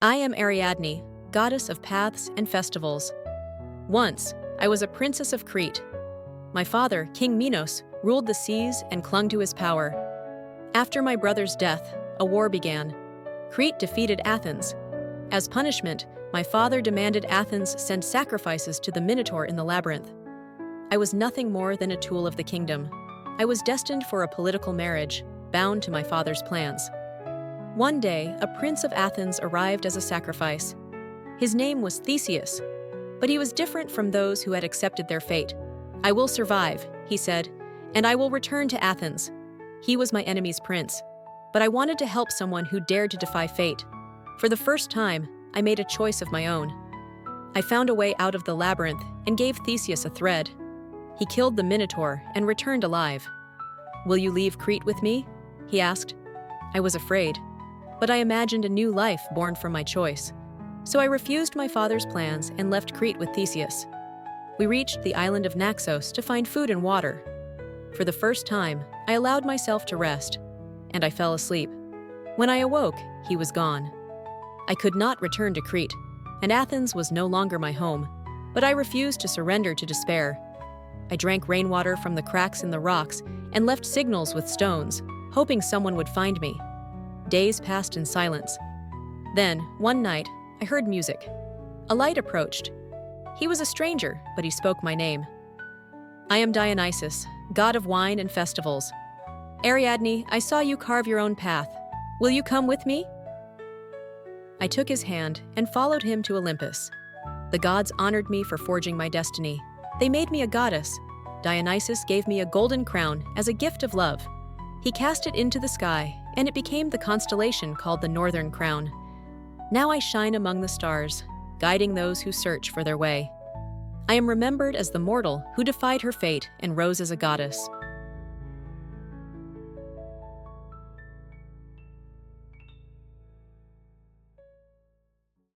I am Ariadne, goddess of paths and festivals. Once, I was a princess of Crete. My father, King Minos, ruled the seas and clung to his power. After my brother's death, a war began. Crete defeated Athens. As punishment, my father demanded Athens send sacrifices to the Minotaur in the Labyrinth. I was nothing more than a tool of the kingdom. I was destined for a political marriage, bound to my father's plans. One day, a prince of Athens arrived as a sacrifice. His name was Theseus, but he was different from those who had accepted their fate. "I will survive," he said, "and I will return to Athens." He was my enemy's prince, but I wanted to help someone who dared to defy fate. For the first time, I made a choice of my own. I found a way out of the labyrinth and gave Theseus a thread. He killed the Minotaur and returned alive. "Will you leave Crete with me?" he asked. I was afraid, but I imagined a new life born from my choice. So I refused my father's plans and left Crete with Theseus. We reached the island of Naxos to find food and water. For the first time, I allowed myself to rest, and I fell asleep. When I awoke, he was gone. I could not return to Crete, and Athens was no longer my home, but I refused to surrender to despair. I drank rainwater from the cracks in the rocks and left signals with stones, hoping someone would find me. Days passed in silence. Then, one night, I heard music. A light approached. He was a stranger, but he spoke my name. "I am Dionysus, god of wine and festivals. Ariadne, I saw you carve your own path. Will you come with me?" I took his hand and followed him to Olympus. The gods honored me for forging my destiny. They made me a goddess. Dionysus gave me a golden crown as a gift of love. He cast it into the sky, and it became the constellation called the Northern Crown. Now I shine among the stars, guiding those who search for their way. I am remembered as the mortal who defied her fate and rose as a goddess.